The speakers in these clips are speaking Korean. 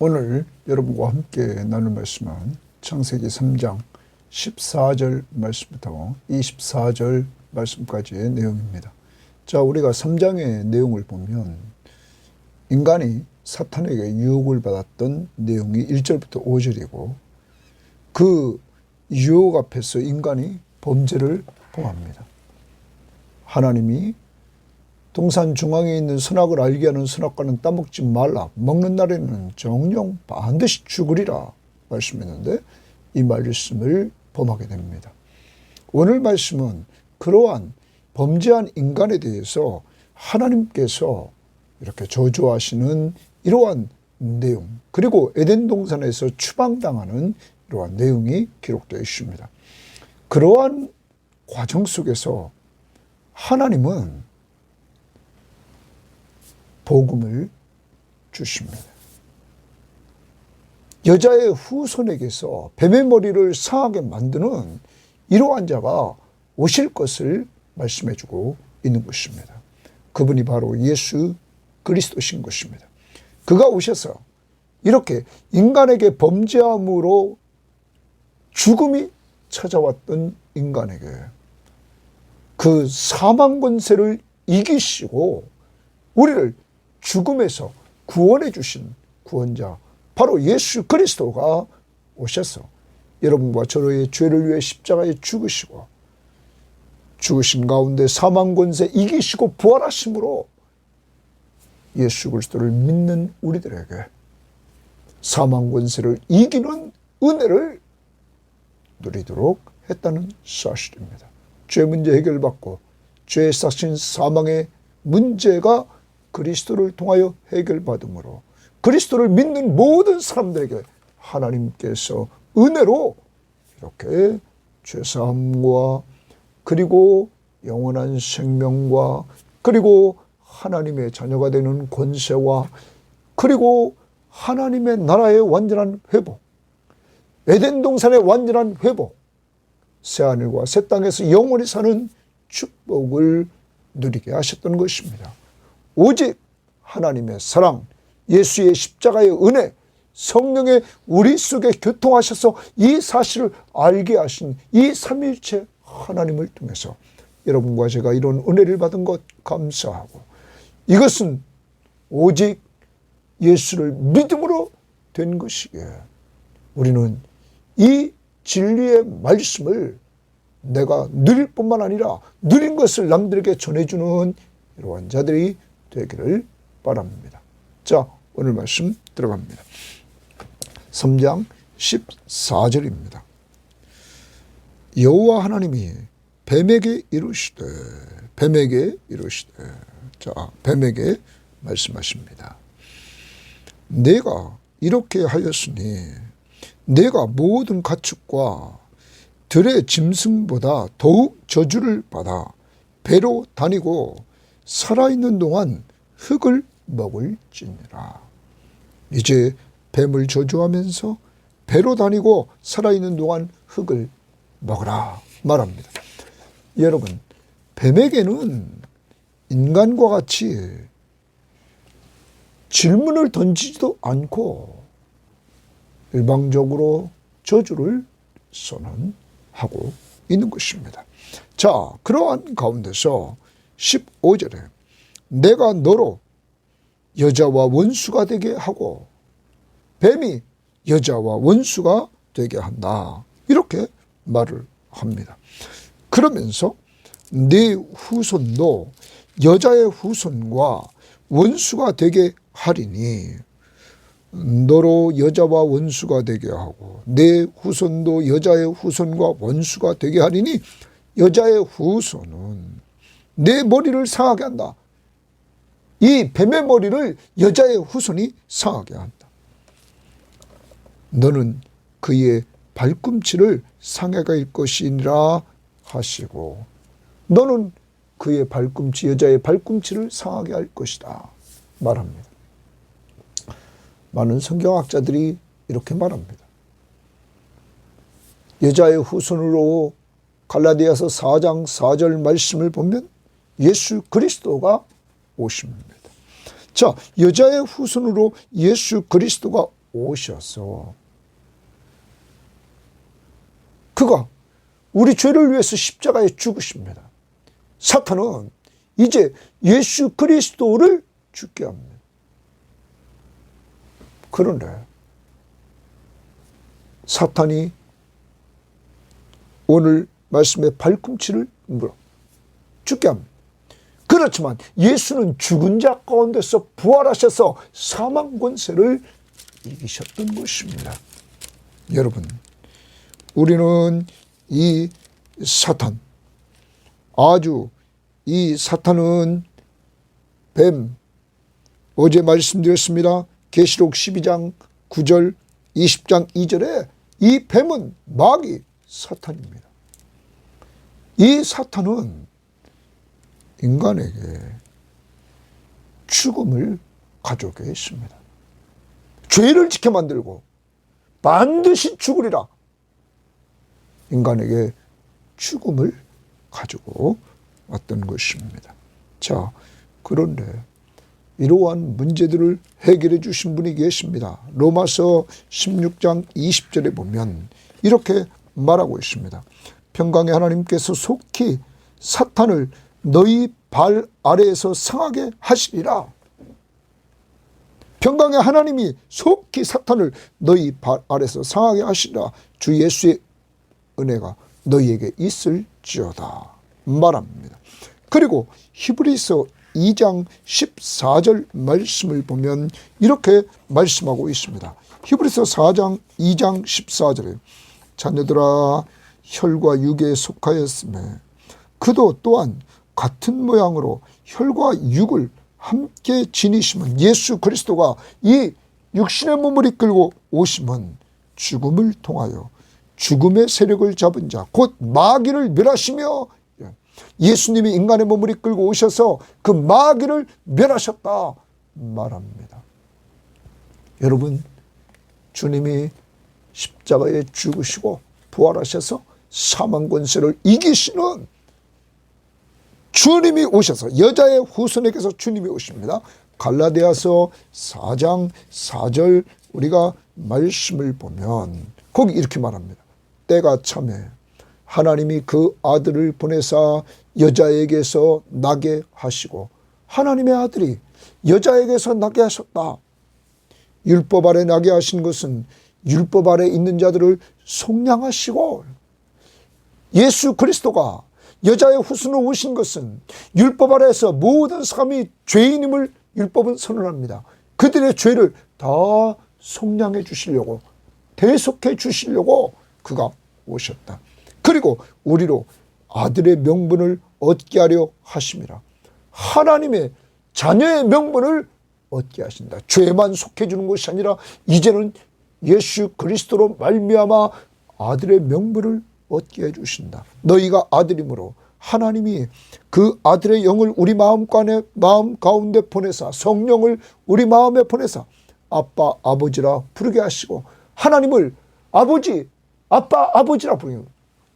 오늘 여러분과 함께 나눌 말씀은 창세기 3장 14절 말씀부터 24절 말씀까지의 내용입니다. 자, 우리가 3장의 내용을 보면 인간이 사탄에게 유혹을 받았던 내용이 1절부터 5절이고 그 유혹 앞에서 인간이 범죄를 범합니다. 하나님이 동산 중앙에 있는 선악을 알게 하는 선악과는 따먹지 말라. 먹는 날에는 정령 반드시 죽으리라 말씀했는데 이 말씀을 범하게 됩니다. 오늘 말씀은 그러한 범죄한 인간에 대해서 하나님께서 이렇게 저주하시는 이러한 내용, 그리고 에덴 동산에서 추방당하는 이러한 내용이 기록되어 있습니다. 그러한 과정 속에서 하나님은 복음을 주십니다. 여자의 후손에게서 뱀의 머리를 상하게 만드는 이러한 자가 오실 것을 말씀해주고 있는 것입니다. 그분이 바로 예수 그리스도신 것입니다. 그가 오셔서 이렇게 인간에게 범죄함으로 죽음이 찾아왔던 인간에게 그 사망 권세를 이기시고 우리를 죽음에서 구원해 주신 구원자 바로 예수 그리스도가 오셔서 여러분과 저의 죄를 위해 십자가에 죽으시고 죽으신 가운데 사망 권세 이기시고 부활하심으로 예수 그리스도를 믿는 우리들에게 사망 권세를 이기는 은혜를 누리도록 했다는 사실입니다. 죄 문제 해결받고 죄 싹신 사망의 문제가 그리스도를 통하여 해결받음으로 그리스도를 믿는 모든 사람들에게 하나님께서 은혜로 이렇게 죄사함과 그리고 영원한 생명과 그리고 하나님의 자녀가 되는 권세와 그리고 하나님의 나라의 완전한 회복, 에덴 동산의 완전한 회복, 새하늘과 새 땅에서 영원히 사는 축복을 누리게 하셨던 것입니다. 오직 하나님의 사랑, 예수의 십자가의 은혜, 성령의 우리 속에 교통하셔서 이 사실을 알게 하신 이 삼위일체 하나님을 통해서 여러분과 제가 이런 은혜를 받은 것 감사하고 이것은 오직 예수를 믿음으로 된 것이기에 우리는 이 진리의 말씀을 내가 누릴 뿐만 아니라 누린 것을 남들에게 전해주는 이러한 자들이 되기를 바랍니다. 자, 오늘 말씀 들어갑니다. 3장 14절입니다. 여호와 하나님이 뱀에게 이르시되 자, 뱀에게 말씀하십니다. 내가 이렇게 하였으니 내가 모든 가축과 들의 짐승보다 더욱 저주를 받아 배로 다니고 살아있는 동안 흙을 먹을지니라. 이제 뱀을 저주하면서 배로 다니고 살아있는 동안 흙을 먹으라 말합니다. 여러분, 뱀에게는 인간과 같이 질문을 던지지도 않고 일방적으로 저주를 선언하고 있는 것입니다. 자, 그러한 가운데서 15절에 내가 너로 여자와 원수가 되게 하고 뱀이 여자와 원수가 되게 한다. 이렇게 말을 합니다. 그러면서 네 후손도 여자의 후손과 원수가 되게 하리니 너로 여자와 원수가 되게 하고 내 후손도 여자의 후손과 원수가 되게 하리니 여자의 후손은 내 머리를 상하게 한다. 이 뱀의 머리를 여자의 후손이 상하게 한다. 너는 그의 발꿈치를 상해가 일 것이니라 하시고 너는 그의 발꿈치, 여자의 발꿈치를 상하게 할 것이다 말합니다. 많은 성경학자들이 이렇게 말합니다. 여자의 후손으로 갈라디아서 4장 4절 말씀을 보면 예수 그리스도가 오십니다. 자, 여자의 후손으로 예수 그리스도가 오셔서 그가 우리 죄를 위해서 십자가에 죽으십니다. 사탄은 이제 예수 그리스도를 죽게 합니다. 그런데 사탄이 오늘 말씀의 발꿈치를 죽게 합니다. 그렇지만 예수는 죽은 자 가운데서 부활하셔서 사망 권세를 이기셨던 것입니다. 여러분, 우리는 이 사탄, 이 사탄은 뱀, 어제 말씀드렸습니다. 계시록 12장 9절, 20장 2절에 이 뱀은 마귀 사탄입니다. 이 사탄은 인간에게 죽음을 가져오게 했습니다. 죄를 지켜 만들고 반드시 죽으리라. 인간에게 죽음을 가지고 왔던 것입니다. 자, 그런데 이러한 문제들을 해결해 주신 분이 계십니다. 로마서 16장 20절에 보면 이렇게 말하고 있습니다. 평강의 하나님께서 속히 사탄을 너희 발 아래에서 상하게 하시리라. 평강의 하나님이 속히 사탄을 너희 발 아래에서 상하게 하시리라. 주 예수의 은혜가 너희에게 있을지어다 말합니다. 그리고 히브리서 2장 14절 말씀을 보면 이렇게 말씀하고 있습니다. 히브리서 4장 2장 14절에 자녀들아 혈과 육에 속하였으며 그도 또한 같은 모양으로 혈과 육을 함께 지니시면 예수 그리스도가 이 육신의 몸을 이끌고 오시면 죽음을 통하여 죽음의 세력을 잡은 자 곧 마귀를 멸하시며 예수님이 인간의 몸을 이끌고 오셔서 그 마귀를 멸하셨다 말합니다. 여러분, 주님이 십자가에 죽으시고 부활하셔서 사망 권세를 이기시는 주님이 오셔서 여자의 후손에게서 주님이 오십니다. 갈라디아서 4장 4절 우리가 말씀을 보면 거기 이렇게 말합니다. 때가 참에 하나님이 그 아들을 보내사 여자에게서 나게 하시고 하나님의 아들이 여자에게서 나게 하셨다. 율법 아래 나게 하신 것은 율법 아래 있는 자들을 속량하시고 예수 그리스도가 여자의 후손으로 오신 것은 율법 아래에서 모든 사람이 죄인임을 율법은 선언합니다. 그들의 죄를 다 속량해 주시려고 대속해 주시려고 그가 오셨다. 그리고 우리로 아들의 명분을 얻게 하려 하심이라. 하나님의 자녀의 명분을 얻게 하신다. 죄만 속해 주는 것이 아니라 이제는 예수 그리스도로 말미암아 아들의 명분을 얻게 해주신다. 너희가 아들이므로 하나님이 그 아들의 영을 우리 마음 가운데 보내사 성령을 우리 마음에 보내사 아빠 아버지라 부르게 하시고 하나님을 아버지 아빠 아버지라 부르는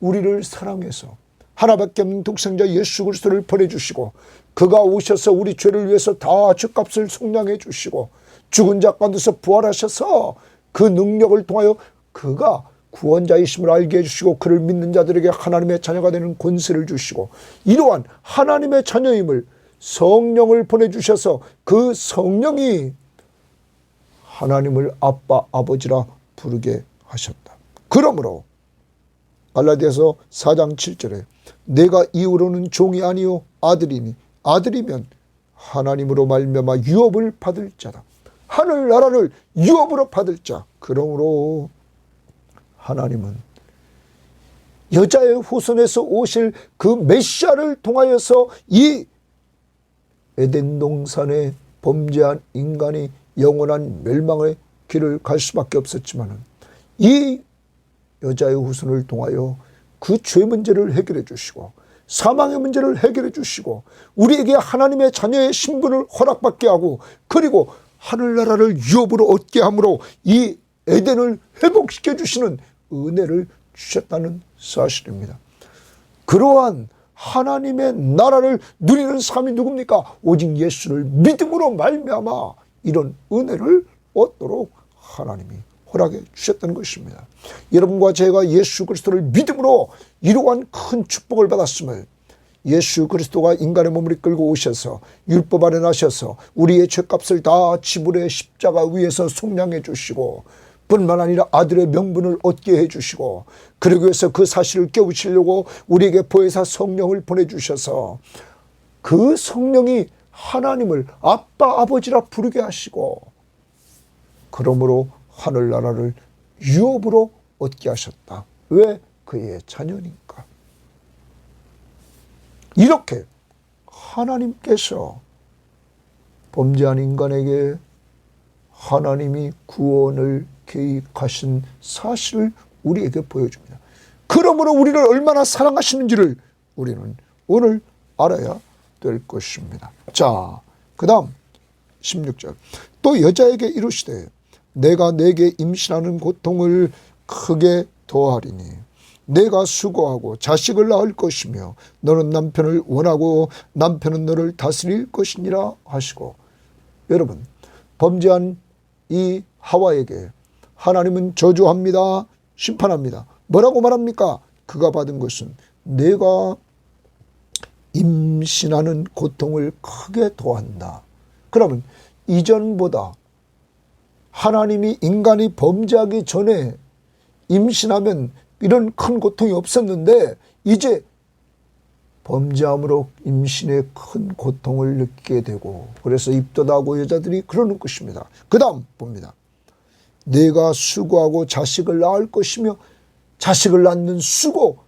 우리를 사랑해서 하나밖에 없는 독생자 예수 그리스도를 보내주시고 그가 오셔서 우리 죄를 위해서 다 죗값을 속량해 주시고 죽은 자 가운데서 부활하셔서 그 능력을 통하여 그가 구원자이심을 알게 해주시고 그를 믿는 자들에게 하나님의 자녀가 되는 권세를 주시고 이러한 하나님의 자녀임을 성령을 보내주셔서 그 성령이 하나님을 아빠 아버지라 부르게 하셨다. 그러므로 갈라디아서 4장 7절에 내가 이후로는 종이 아니요 아들이니 아들이면 하나님으로 말미암아 유업을 받을 자다. 하늘나라를 유업으로 받을 자. 그러므로 하나님은 여자의 후손에서 오실 그 메시아를 통하여서 이 에덴 동산에 범죄한 인간이 영원한 멸망의 길을 갈 수밖에 없었지만 이 여자의 후손을 통하여 그 죄 문제를 해결해 주시고 사망의 문제를 해결해 주시고 우리에게 하나님의 자녀의 신분을 허락받게 하고 그리고 하늘나라를 유업으로 얻게 함으로 이 에덴을 회복시켜 주시는 은혜를 주셨다는 사실입니다. 그러한 하나님의 나라를 누리는 사람이 누굽니까? 오직 예수를 믿음으로 말미암아 이런 은혜를 얻도록 하나님이 허락해 주셨다는 것입니다. 여러분과 제가 예수 그리스도를 믿음으로 이러한 큰 축복을 받았음을, 예수 그리스도가 인간의 몸을 이끌고 오셔서 율법 아래 나셔서 우리의 죄값을 다 지불해 십자가 위에서 속량해 주시고, 뿐만 아니라 아들의 명분을 얻게 해주시고, 그러기 위해서 그 사실을 깨우치려고 우리에게 보혜사 성령을 보내주셔서 그 성령이 하나님을 아빠 아버지라 부르게 하시고, 그러므로 하늘나라를 유업으로 얻게 하셨다. 왜? 그의 자녀니까. 이렇게 하나님께서 범죄한 인간에게 하나님이 구원을 계획하신 사실을 우리에게 보여줍니다. 그러므로 우리를 얼마나 사랑하시는지를 우리는 오늘 알아야 될 것입니다. 자, 그 다음 16절. 또 여자에게 이르시되 내가 내게 임신하는 고통을 크게 더하리니 내가 수고하고 자식을 낳을 것이며 너는 남편을 원하고 남편은 너를 다스릴 것이니라 하시고. 여러분, 범죄한 이 하와에게 하나님은 저주합니다. 심판합니다. 뭐라고 말합니까? 그가 받은 것은 내가 임신하는 고통을 크게 더한다. 그러면 이전보다 하나님이 인간이 범죄하기 전에 임신하면 이런 큰 고통이 없었는데 이제 범죄함으로 임신의 큰 고통을 느끼게 되고, 그래서 입덧하고 여자들이 그러는 것입니다. 그 다음 봅니다. 내가 수고하고 자식을 낳을 것이며, 자식을 낳는 수고,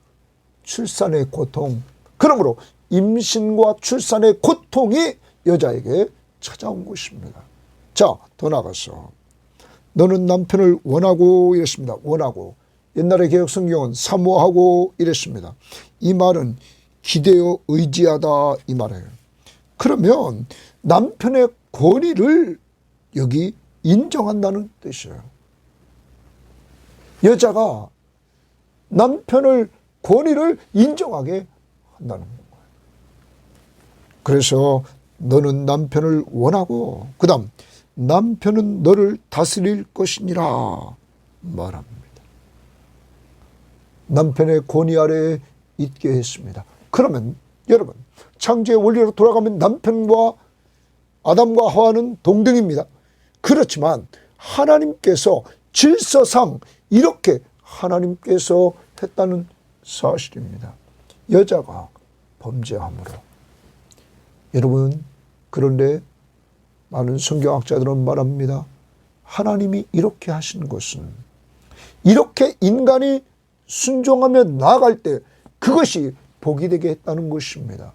출산의 고통. 그러므로 임신과 출산의 고통이 여자에게 찾아온 것입니다. 자, 더 나가서 너는 남편을 원하고 이랬습니다. 원하고. 옛날의 개혁성경은 사모하고 이랬습니다. 이 말은 기대어 의지하다 이 말이에요. 그러면 남편의 권위를 여기 인정한다는 뜻이에요. 여자가 남편의 권위를 인정하게 한다는 거예요. 그래서 너는 남편을 원하고, 그 다음 남편은 너를 다스릴 것이니라 말합니다. 남편의 권위 아래에 있게 했습니다. 그러면 여러분, 창조의 원리로 돌아가면 남편과 아담과 하와는 동등입니다. 그렇지만 하나님께서 질서상 이렇게 하나님께서 했다는 사실입니다. 여자가 범죄함으로. 여러분, 그런데 많은 성경학자들은 말합니다. 하나님이 이렇게 하신 것은, 이렇게 인간이 순종하며 나아갈 때 그것이 복이 되게 했다는 것입니다.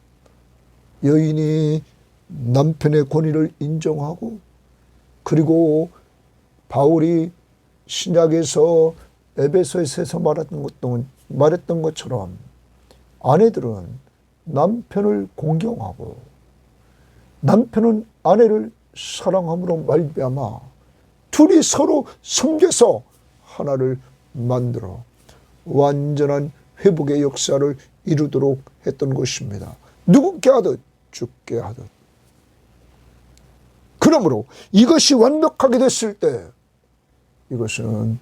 여인이 남편의 권위를 인정하고, 그리고 바울이 신약에서 에베소에서 말했던 것처럼 아내들은 남편을 공경하고 남편은 아내를 사랑함으로 말미암아 둘이 서로 섬겨서 하나를 만들어 완전한 회복의 역사를 이루도록 했던 것입니다. 누구께 하듯 죽게 하듯. 그러므로 이것이 완벽하게 됐을 때 이것은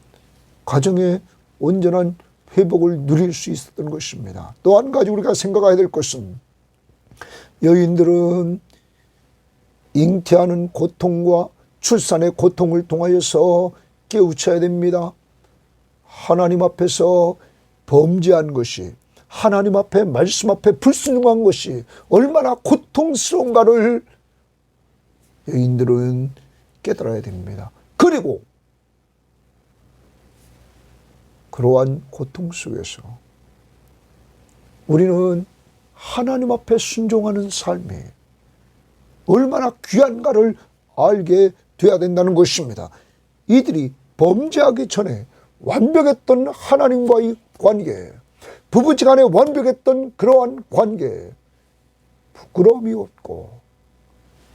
가정의 온전한 회복을 누릴 수 있었던 것입니다. 또 한 가지 우리가 생각해야 될 것은, 여인들은 잉태하는 고통과 출산의 고통을 통하여서 깨우쳐야 됩니다. 하나님 앞에서 범죄한 것이, 하나님 앞에 말씀 앞에 불순종한 것이 얼마나 고통스러운가를 여인들은 깨달아야 됩니다. 그리고 그러한 고통 속에서 우리는 하나님 앞에 순종하는 삶이 얼마나 귀한가를 알게 돼야 된다는 것입니다. 이들이 범죄하기 전에 완벽했던 하나님과의 관계, 부부지간에 완벽했던 그러한 관계, 부끄러움이 없고,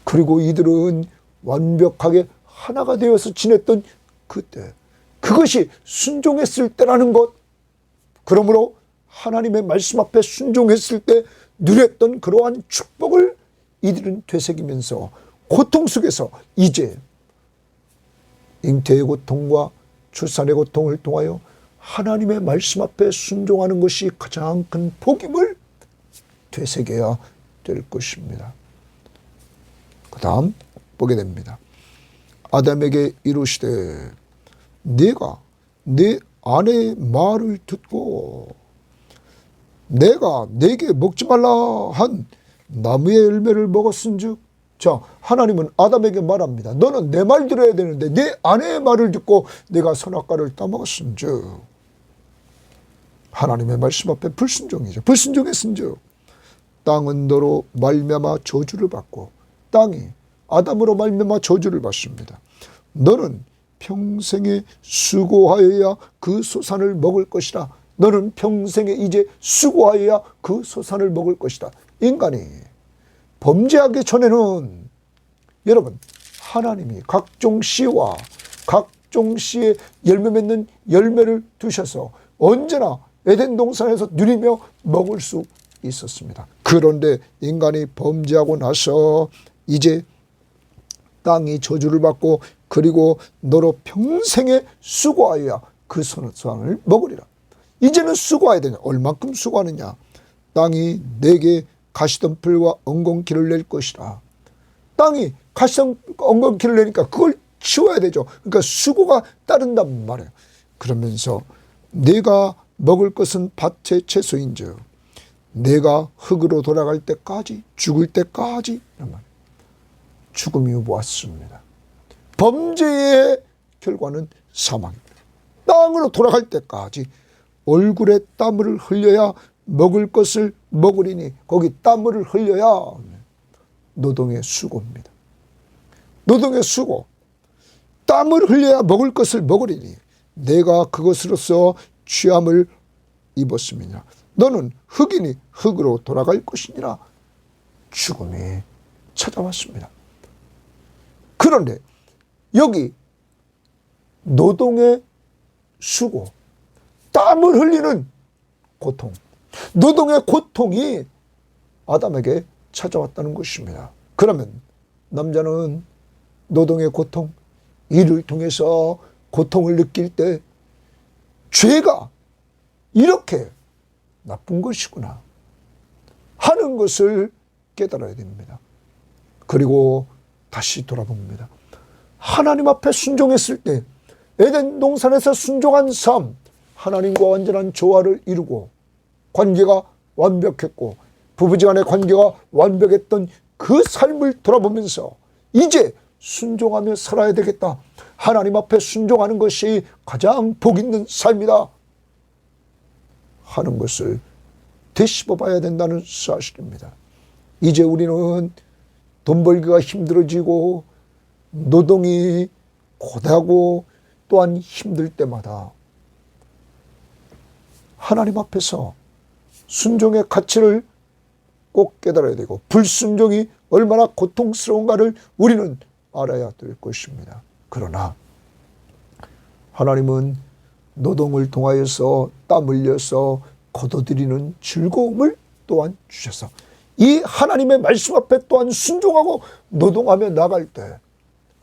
그리고 이들은 완벽하게 하나가 되어서 지냈던 그때, 그것이 순종했을 때라는 것, 그러므로 하나님의 말씀 앞에 순종했을 때 누렸던 그러한 축복을 이들은 되새기면서 고통 속에서 이제 잉태의 고통과 출산의 고통을 통하여 하나님의 말씀 앞에 순종하는 것이 가장 큰 복임을 되새겨야 될 것입니다. 그 다음 보게 됩니다. 아담에게 이르시되 네가 네 아내의 말을 듣고 내가 네게 먹지 말라 한 나무의 열매를 먹었은즉. 자, 하나님은 아담에게 말합니다. 너는 내 말 들어야 되는데 내 아내의 말을 듣고 내가 선악과를 따먹었은즉. 하나님의 말씀 앞에 불순종이죠. 불순종했은즉 땅은 너로 말미암아 저주를 받고 땅이 아담으로 말미암아 저주를 받습니다. 너는 평생에 수고하여야 그 소산을 먹을 것이라. 너는 평생에 이제 수고하여야 그 소산을 먹을 것이다. 인간이 범죄하기 전에는 여러분 하나님이 각종 씨와 각종 씨의 열매 맺는 열매를 두셔서 언제나 에덴 동산에서 누리며 먹을 수 있었습니다. 그런데 인간이 범죄하고 나서 이제 땅이 저주를 받고 그리고 너로 평생에 수고하여야 그 소산을 먹으리라. 이제는 수고해야 되냐. 얼만큼 수고하느냐. 땅이 내게 가시덤불과 엉겅퀴를 낼 것이라. 땅이 가시덤불과 엉겅퀴를 내니까 그걸 치워야 되죠. 그러니까 수고가 따른단 말이에요. 그러면서 내가 먹을 것은 밭의 채소인즉 내가 흙으로 돌아갈 때까지 죽을 때까지 이런 말. 죽음이 왔습니다. 범죄의 결과는 사망입니다. 땅으로 돌아갈 때까지 얼굴에 땀을 흘려야 먹을 것을 먹으리니 거기 땀을 흘려야 노동의 수고입니다. 노동의 수고. 땀을 흘려야 먹을 것을 먹으리니 내가 그것으로서 취함을 입었습니다. 너는 흙이니 흙으로 돌아갈 것이니라. 죽음이 찾아왔습니다. 그런데 여기 노동의 수고, 땀을 흘리는 고통, 노동의 고통이 아담에게 찾아왔다는 것입니다. 그러면 남자는 노동의 고통, 일을 통해서 고통을 느낄 때 죄가 이렇게 나쁜 것이구나 하는 것을 깨달아야 됩니다. 그리고 다시 돌아봅니다. 하나님 앞에 순종했을 때 에덴 동산에서 순종한 삶, 하나님과 완전한 조화를 이루고 관계가 완벽했고 부부지간의 관계가 완벽했던 그 삶을 돌아보면서 이제 순종하며 살아야 되겠다. 하나님 앞에 순종하는 것이 가장 복 있는 삶이다 하는 것을 되씹어 봐야 된다는 사실입니다. 이제 우리는 돈 벌기가 힘들어지고 노동이 고되고 또한 힘들 때마다 하나님 앞에서 순종의 가치를 꼭 깨달아야 되고 불순종이 얼마나 고통스러운가를 우리는 알아야 될 것입니다. 그러나 하나님은 노동을 통하여서 땀 흘려서 거둬들이는 즐거움을 또한 주셔서 이 하나님의 말씀 앞에 또한 순종하고 노동하며 나갈 때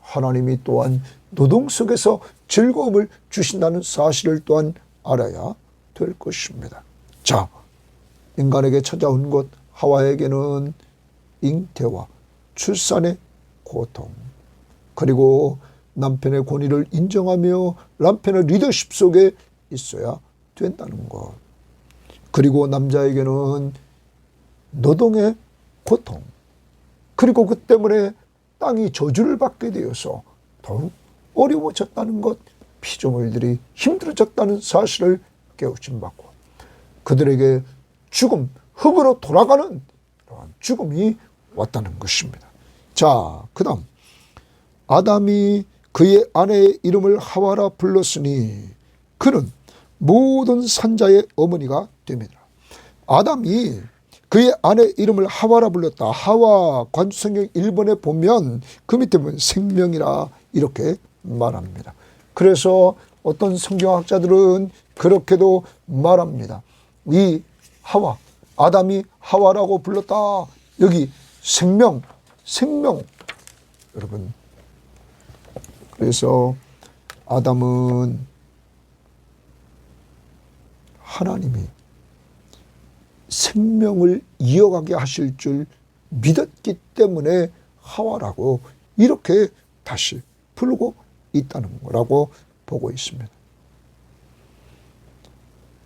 하나님이 또한 노동 속에서 즐거움을 주신다는 사실을 또한 알아야 될 것입니다. 자, 인간에게 찾아온 것 하와에게는 잉태와 출산의 고통, 그리고 남편의 권위를 인정하며 남편의 리더십 속에 있어야 된다는 것, 그리고 남자에게는 노동의 고통, 그리고 그 때문에 땅이 저주를 받게 되어서 더욱 어려워졌다는 것, 피조물들이 힘들어졌다는 사실을 깨우침 받고 그들에게 죽음, 흙으로 돌아가는 죽음이 왔다는 것입니다. 자, 그 다음 아담이 그의 아내의 이름을 하와라 불렀으니 그는 모든 산자의 어머니가 됩니다. 아담이 그의 아내 이름을 하와라 불렀다. 하와 관주성경 1번에 보면 그 밑에 보면 생명이라 이렇게 말합니다. 그래서 어떤 성경학자들은 그렇게도 말합니다. 이 하와, 아담이 하와라고 불렀다. 여기 생명. 여러분, 그래서 아담은 하나님이 생명을 이어가게 하실 줄 믿었기 때문에 하와라고 이렇게 다시 부르고 있다는 거라고 보고 있습니다.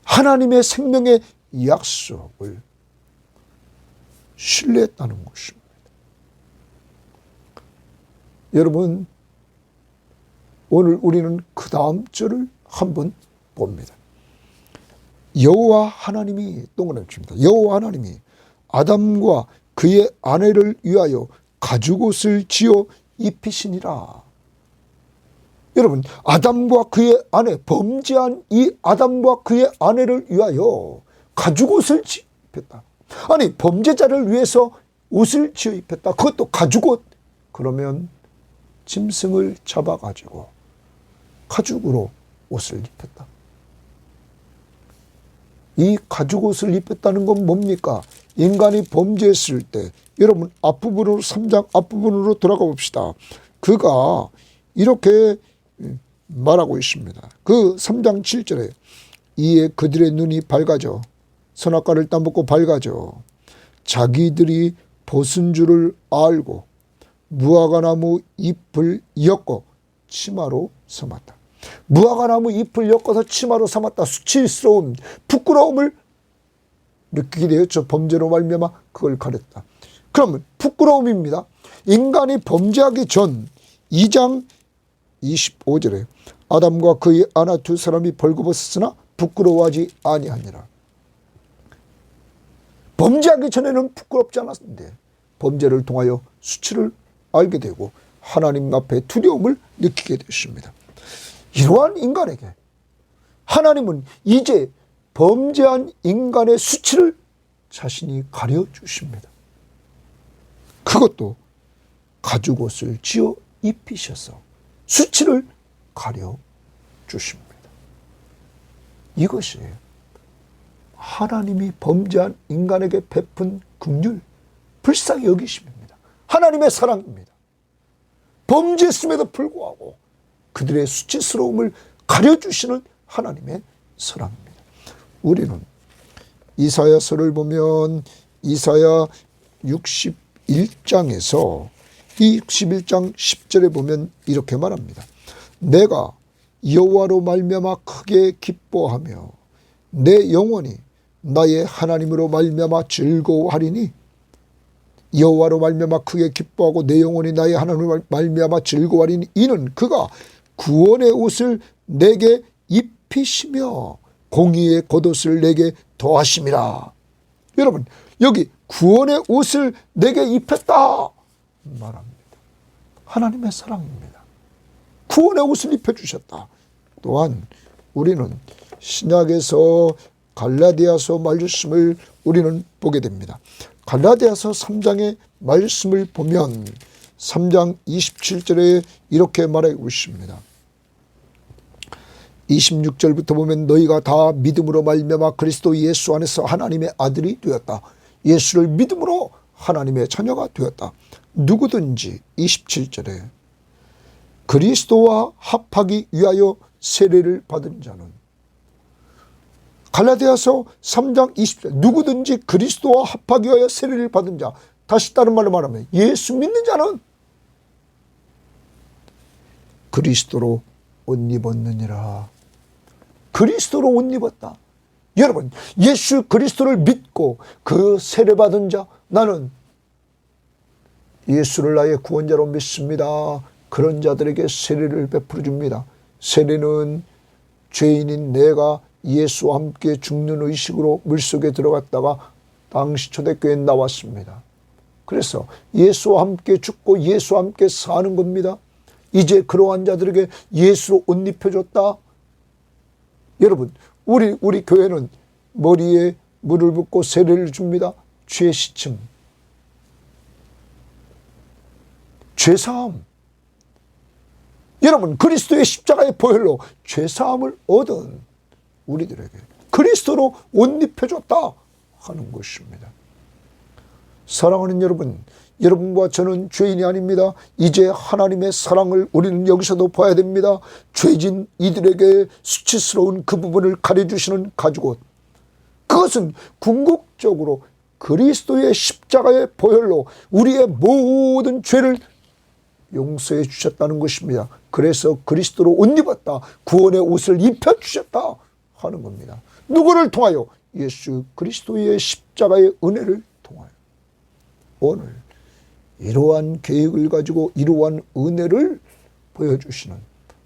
하나님의 생명의 약속을 신뢰했다는 것입니다. 여러분, 오늘 우리는 그 다음 절을 한번 봅니다. 여호와 하나님이 동그라미 칩니다. 여호와 하나님이 아담과 그의 아내를 위하여 가죽옷을 지어 입히시니라. 여러분, 아담과 그의 아내, 범죄한 이 아담과 그의 아내를 위하여 가죽옷을 입혔다. 아니, 범죄자를 위해서 옷을 지어 입혔다. 그것도 가죽옷. 그러면 짐승을 잡아가지고 가죽으로 옷을 입혔다. 이 가죽옷을 입혔다는 건 뭡니까? 인간이 범죄했을 때, 여러분 앞부분으로 3장 앞부분으로 돌아가 봅시다. 그가 이렇게 말하고 있습니다. 그 3장 7절에 이에 그들의 눈이 밝아져 선악과를 따먹고 밝아져 자기들이 벗은 줄을 알고 무화과나무 잎을 엮어 치마로 삼았다. 무화과나무 잎을 엮어서 치마로 삼았다. 수치스러움, 부끄러움을 느끼게 되었죠. 범죄로 말미암아 그걸 가렸다. 그러면 부끄러움입니다. 인간이 범죄하기 전 2장 25절에 아담과 그의 아내 두 사람이 벌거벗었으나 부끄러워하지 아니하니라. 범죄하기 전에는 부끄럽지 않았는데 범죄를 통하여 수치를 알게 되고 하나님 앞에 두려움을 느끼게 되었습니다. 이러한 인간에게 하나님은 이제 범죄한 인간의 수치를 자신이 가려주십니다. 그것도 가죽옷을 지어 입히셔서 수치를 가려주십니다. 이것이 하나님이 범죄한 인간에게 베푼 긍휼, 불쌍히 여기심입니다. 하나님의 사랑입니다. 범죄했음에도 불구하고 그들의 수치스러움을 가려주시는 하나님의 사랑입니다. 우리는 이사야서를 보면 이사야 61장에서 이 61장 10절에 보면 이렇게 말합니다. 내가 여호와로 말미암아 크게 기뻐하며 내 영혼이 나의 하나님으로 말미암아 즐거워하리니 여호와로 말미암아 크게 기뻐하고 내 영혼이 나의 하나님으로 말미암아 즐거워하리니 이는 그가 구원의 옷을 내게 입히시며 공의의 겉옷을 내게 더하심이라. 여러분, 여기 구원의 옷을 내게 입혔다 말합니다. 하나님의 사랑입니다. 구원의 옷을 입혀주셨다. 또한 우리는 신약에서 갈라디아서 말씀을 우리는 보게 됩니다. 갈라디아서 3장의 말씀을 보면 3장 27절에 이렇게 말하고 있습니다. 26절부터 보면 너희가 다 믿음으로 말미암아 그리스도 예수 안에서 하나님의 아들이 되었다. 예수를 믿음으로 하나님의 자녀가 되었다. 누구든지 27절에 그리스도와 합하기 위하여 세례를 받은 자는 갈라디아서 3장 20절 누구든지 그리스도와 합하기 위하여 세례를 받은 자, 다시 다른 말로 말하면 예수 믿는 자는 그리스도로 옷 입었느니라. 그리스도로 옷 입었다. 여러분, 예수 그리스도를 믿고 그 세례 받은 자, 나는 예수를 나의 구원자로 믿습니다. 그런 자들에게 세례를 베풀어 줍니다. 세례는 죄인인 내가 예수와 함께 죽는 의식으로 물속에 들어갔다가 당시 초대교회에 나왔습니다. 그래서 예수와 함께 죽고 예수와 함께 사는 겁니다. 이제 그러한 자들에게 예수로 옷 입혀줬다. 여러분, 우리 교회는 머리에 물을 붓고 세례를 줍니다. 죄 씻음, 죄사함. 여러분, 그리스도의 십자가의 보혈로 죄사함을 얻은 우리들에게 그리스도로 옷 입혀줬다 하는 것입니다. 사랑하는 여러분, 여러분과 저는 죄인이 아닙니다. 이제 하나님의 사랑을 우리는 여기서도 봐야 됩니다. 죄진 이들에게 수치스러운 그 부분을 가려주시는 가죽옷, 그것은 궁극적으로 그리스도의 십자가의 보혈로 우리의 모든 죄를 용서해 주셨다는 것입니다. 그래서 그리스도로 옷 입었다, 구원의 옷을 입혀주셨다 하는 겁니다. 누구를 통하여? 예수 그리스도의 십자가의 은혜를 통하여. 오늘 이러한 계획을 가지고 이러한 은혜를 보여주시는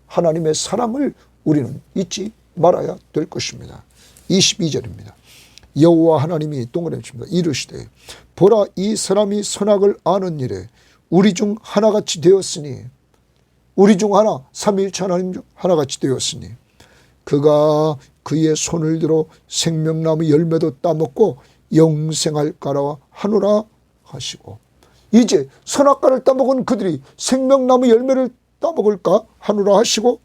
하나님의 사랑을 우리는 잊지 말아야 될 것입니다. 22절입니다. 여호와 하나님이 동그라미 칩니다. 이르시되 보라, 이 사람이 선악을 아는 일에 우리 중 하나같이 되었으니, 우리 중 하나, 삼위일체 하나님 중 하나같이 되었으니 그가 그의 손을 들어 생명나무 열매도 따먹고 영생할까라 하노라 하시고. 이제 선악과를 따먹은 그들이 생명나무 열매를 따먹을까 하노라 하시고,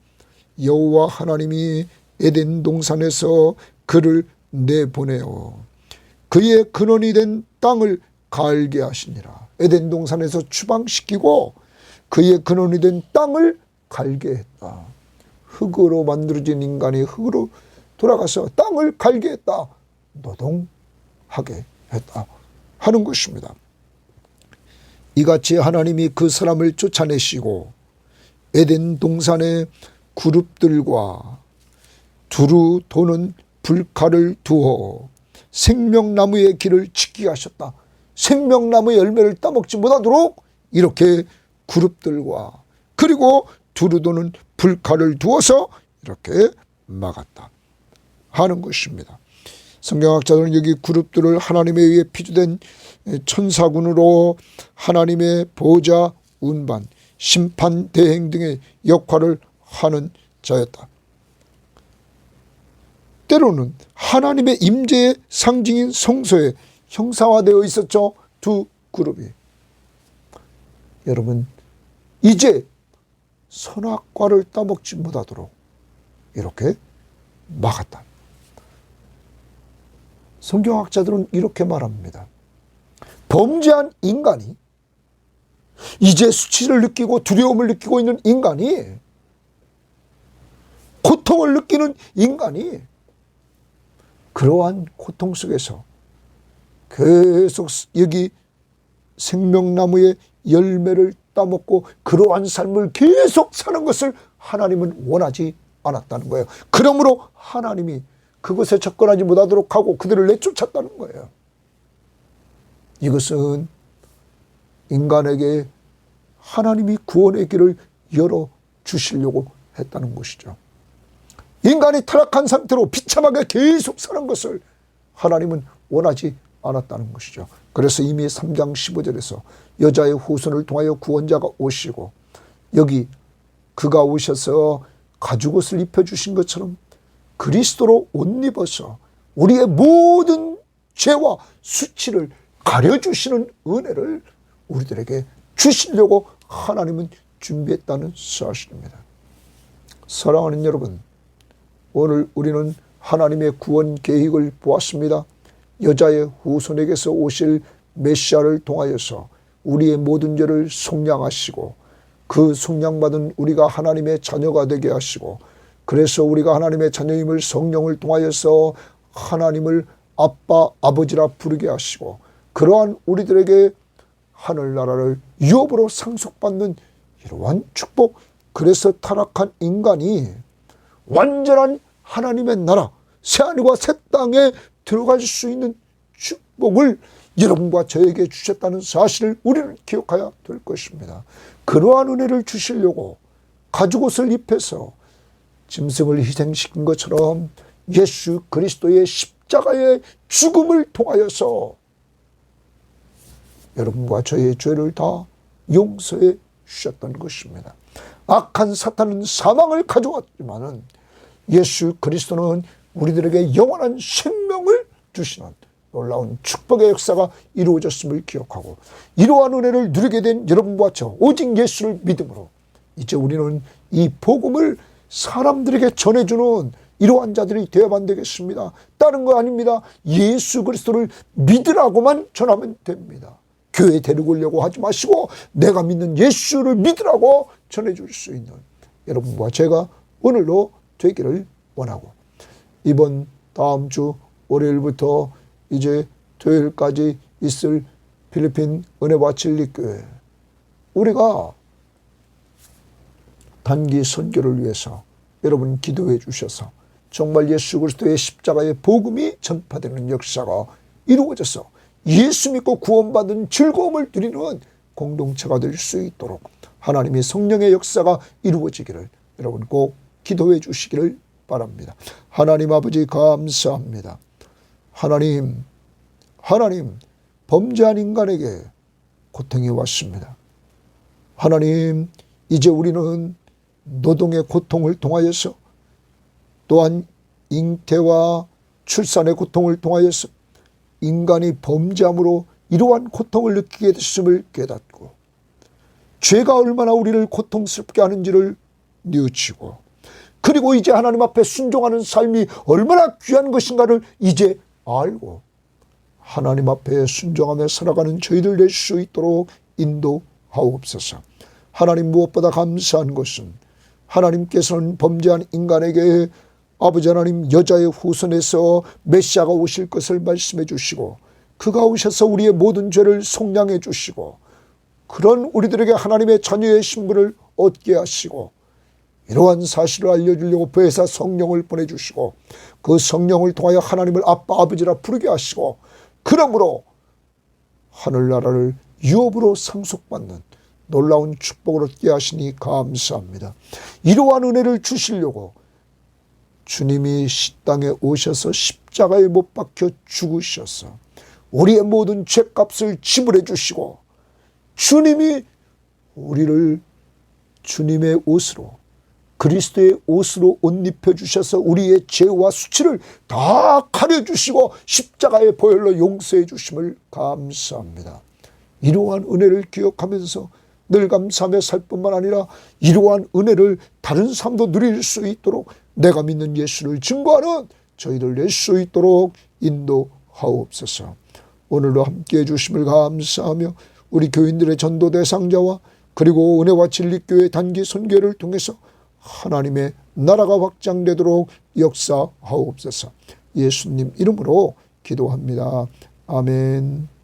여호와 하나님이 에덴 동산에서 그를 내보내어 그의 근원이 된 땅을 갈게 하시니라. 에덴 동산에서 추방시키고 그의 근원이 된 땅을 갈게 했다. 흙으로 만들어진 인간이 흙으로 돌아가서 땅을 갈게 했다. 노동하게 했다 하는 것입니다. 이같이 하나님이 그 사람을 쫓아내시고 에덴 동산의 그룹들과 두루 도는 불칼을 두어 생명나무의 길을 지키게 하셨다. 생명나무의 열매를 따먹지 못하도록 이렇게 그룹들과 그리고 두루 도는 불칼을 두어서 이렇게 막았다 하는 것입니다. 성경학자들은 여기 그룹들을 하나님에 의해 피조된 천사군으로 하나님의 보호자, 운반, 심판, 대행 등의 역할을 하는 자였다. 때로는 하나님의 임재의 상징인 성소에 형상화되어 있었죠. 두 그룹이. 여러분, 이제 선악과를 따먹지 못하도록 이렇게 막았다. 성경학자들은 이렇게 말합니다. 범죄한 인간이, 이제 수치를 느끼고 두려움을 느끼고 있는 인간이, 고통을 느끼는 인간이 그러한 고통 속에서 계속 여기 생명나무의 열매를 따먹고 그러한 삶을 계속 사는 것을 하나님은 원하지 않았다는 거예요. 그러므로 하나님이 그것에 접근하지 못하도록 하고 그들을 내쫓았다는 거예요. 이것은 인간에게 하나님이 구원의 길을 열어주시려고 했다는 것이죠. 인간이 타락한 상태로 비참하게 계속 사는 것을 하나님은 원하지 않았다는 것이죠. 그래서 이미 3장 15절에서 여자의 후손을 통하여 구원자가 오시고, 여기 그가 오셔서 가죽옷을 입혀주신 것처럼 그리스도로 옷 입어서 우리의 모든 죄와 수치를 가려주시는 은혜를 우리들에게 주시려고 하나님은 준비했다는 사실입니다. 사랑하는 여러분, 오늘 우리는 하나님의 구원 계획을 보았습니다. 여자의 후손에게서 오실 메시아를 통하여서 우리의 모든 죄를 속량하시고 그 속량받은 우리가 하나님의 자녀가 되게 하시고, 그래서 우리가 하나님의 자녀임을 성령을 통하여서 하나님을 아빠, 아버지라 부르게 하시고, 그러한 우리들에게 하늘나라를 유업으로 상속받는 이러한 축복, 그래서 타락한 인간이 완전한 하나님의 나라, 새하늘과 새 땅에 들어갈 수 있는 축복을 여러분과 저에게 주셨다는 사실을 우리는 기억해야 될 것입니다. 그러한 은혜를 주시려고 가죽옷을 입혀서 짐승을 희생시킨 것처럼 예수 그리스도의 십자가의 죽음을 통하여서 여러분과 저의 죄를 다 용서해 주셨던 것입니다. 악한 사탄은 사망을 가져왔지만은 예수 그리스도는 우리들에게 영원한 생명을 주시는 놀라운 축복의 역사가 이루어졌음을 기억하고, 이러한 은혜를 누리게 된 여러분과 저 오직 예수를 믿음으로 이제 우리는 이 복음을 사람들에게 전해주는 이러한 자들이 되어야만 되겠습니다. 다른 거 아닙니다. 예수 그리스도를 믿으라고만 전하면 됩니다. 교회 데리고 오려고 하지 마시고 내가 믿는 예수를 믿으라고 전해줄 수 있는 여러분과 제가 오늘로 되기를 원하고, 이번 다음 주 월요일부터 이제 토요일까지 있을 필리핀 은혜와 진리교회, 우리가 단기 선교를 위해서 여러분 기도해 주셔서 정말 예수 그리스도의 십자가의 복음이 전파되는 역사가 이루어져서 예수 믿고 구원받은 즐거움을 누리는 공동체가 될 수 있도록 하나님의 성령의 역사가 이루어지기를 여러분 꼭 기도해 주시기를 바랍니다. 하나님 아버지 감사합니다. 하나님 범죄한 인간에게 고통이 왔습니다. 하나님, 이제 우리는 노동의 고통을 통하여서, 또한 잉태와 출산의 고통을 통하여서 인간이 범죄함으로 이러한 고통을 느끼게 됐음을 깨닫고, 죄가 얼마나 우리를 고통스럽게 하는지를 뉘우치고, 그리고 이제 하나님 앞에 순종하는 삶이 얼마나 귀한 것인가를 이제 알고 하나님 앞에 순종하며 살아가는 저희들 될 수 있도록 인도하옵소서. 하나님, 무엇보다 감사한 것은 하나님께서는 범죄한 인간에게 아버지 하나님 여자의 후손에서 메시아가 오실 것을 말씀해 주시고, 그가 오셔서 우리의 모든 죄를 속량해 주시고, 그런 우리들에게 하나님의 자녀의 신분을 얻게 하시고, 이러한 사실을 알려주려고 보혜사 성령을 보내주시고, 그 성령을 통하여 하나님을 아빠 아버지라 부르게 하시고, 그러므로 하늘나라를 유업으로 상속받는 놀라운 축복을 얻게 하시니 감사합니다. 이러한 은혜를 주시려고 주님이 이 땅에 오셔서 십자가에 못 박혀 죽으셔서 우리의 모든 죄값을 지불해 주시고, 주님이 우리를 주님의 옷으로, 그리스도의 옷으로 옷 입혀주셔서 우리의 죄와 수치를 다 가려주시고 십자가의 보혈로 용서해 주심을 감사합니다. 이러한 은혜를 기억하면서 늘 감사하며 살 뿐만 아니라 이러한 은혜를 다른 사람도 누릴 수 있도록 내가 믿는 예수를 증거하는 저희들 낼 수 있도록 인도하옵소서. 오늘도 함께해 주심을 감사하며 우리 교인들의 전도 대상자와 그리고 은혜와 진리교회 단기 선교를 통해서 하나님의 나라가 확장되도록 역사하옵소서. 예수님 이름으로 기도합니다. 아멘.